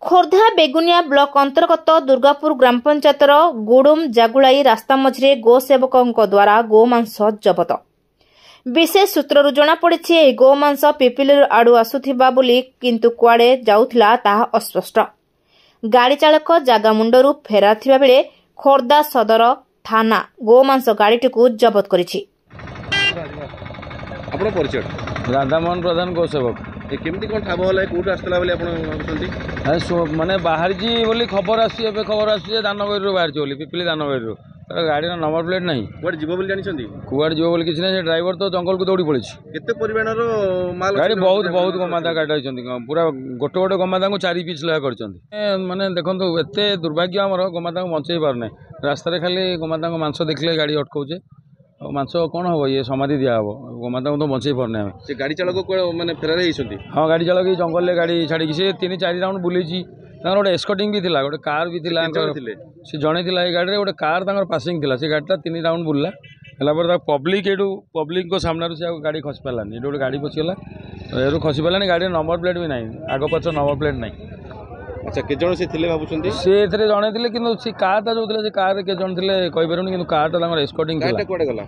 Khordha Begunia block अंतर्गत दुर्गापुर ग्राम पंचायतर गुडुम जागुलाई रास्ता मझे गोसेवकों द्वारा गोमांस जबत। विशेष सूत्रु जमापड़ी गोमांस पिपिल आड़ू आसुथिबा बोली किंतु कुआड़े जाउथिला ताहा अस्पष्ट। गाड़ी चालक जागा मुंडरू फेराथिबा बेले खोर्धा सदर थाना गोमांस गाड़ीटिकु जबत करिछि। आपन परिचय राधामोहन प्रधान गोसेवक केमती कौन ठाब है कौट आसला माने बाहर बोली खबर खबर आसी दानगरी बाहर बोली पिपिली दानगरी गाड़ी नंबर प्लेट नहीं कुआडे जीव बोली जानिछंती कुआडे जीव बोली किछि नै ड्राइवर तो जंगल को दौड़ी पड़ी केते परिमाणर माल गाड़ी बहुत गमादा गाड़ी आइछंती पूरा गोटे गोटे गमादा को 4 पीस लगा करछंती माने देखंतु एते दुर्भाग्य हमर गमादा को बंचै पार नै रास्ता रे खाली गमादा को मांस देखले गाड़ी अटकाउछे मांस कौन हम ये समाधि दिया हम गोमाता को तो बचे पारने से गाड़ी चालक मैंने फेरार होती। हाँ गाड़ी चालक जंगल गाड़ी छाड़ी से 3-4 राउंड बुले गोटे एस्कॉटिंग भी थिला गोटे कार भी थिला से जड़े थिला ए गाड़ी गोटे कार पासिंग थिला से गाड़ी 3 राउंड बुलला है पब्लिक एटू पब्लिक को सामने से गाड़ी खसी पारानी गोटे गाड़ी पशिगला ये खसी पारानी गाड़ी नंबर प्लेट भी ना आग पछ नंबर प्लेट ना। अच्छा के जण से थिले भाबुछंती से एथरे जणे थिले किंतु से कारटा जो थिले से कार के जण थिले कहि परउनी किंतु कारटा तांगर एस्कॉटिंग थिला। कारटा कोडे गला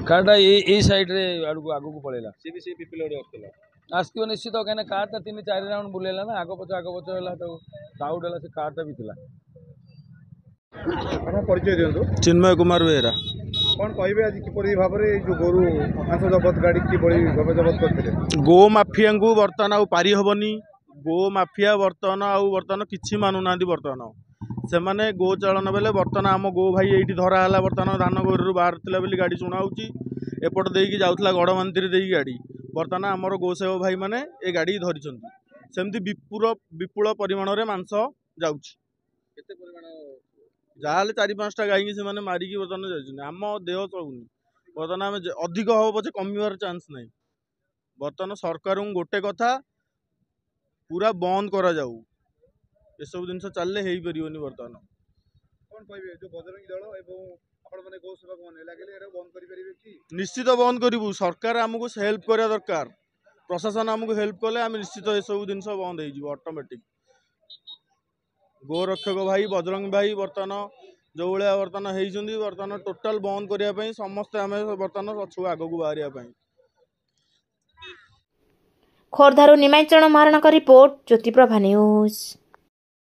कारटा ए साइड रे आगु को पळेला से भी से पिपिल ओडे आस्तेला आस्तिव निश्चित कहना कारटा 3-4 राउंड बुलेला ना आग पछ होला तो डाउट होला से कारटा भी थिला। आपण परिचय दियंतु। चिन्मय कुमार बेहरा कोन कहबे आज किपरि भाबरे जो गोरु मांस जबत गाड़ी की बड़ी भाबे जबत करथिले गो माफिया को बर्तन आ पारी हबनी गो माफिया बर्तन किछि मानुना बर्तन से माने गो चालन बेले बर्तन आम गो भाई ये धरा है बर्तन धान गोरु बाहर थिला बेली गाड़ी शुणा एपट देकी जाउथला गड़मांतिर देकी गाड़ी बर्तन आमर गोसेव भाई माने ए गाड़ी धरिछंती सेमती विपुल परिमाण रे मांस जाउछि केते परिमाण जाले 4-5टा गाई से माने मारिकी बर्तन जाउछि आम देह चलुनी बर्तन आम अधिक हो पछे कमिवार चांस नहीं बर्तन सरकार गोटे कथा पूरा बंद करा जाऊ ये सब जिन चलले हेई परियोनी बर्तमान कोन कहबे जो बजरंगी दल एवं आपण माने गो सेवक माने लागले एरा बंद करि परिबे की निश्चित बंद करिवु सरकार हमको हेल्प करिया दरकार प्रशासन हमको हेल्प कले हम निश्चित ये सब जिन बंद हो जिवो ऑटोमेटिक गो रक्षक भाई बजरंगी भाई बर्तमान जो भाया बर्तमान हेइचंदी बर्तमान टोटाल बंद करिया पई समस्त आमे बर्तमान पछु आगो को बाहरिया पई। खोर्धारू निमांचल महाराणा का रिपोर्ट ज्योतिप्रभा न्यूज।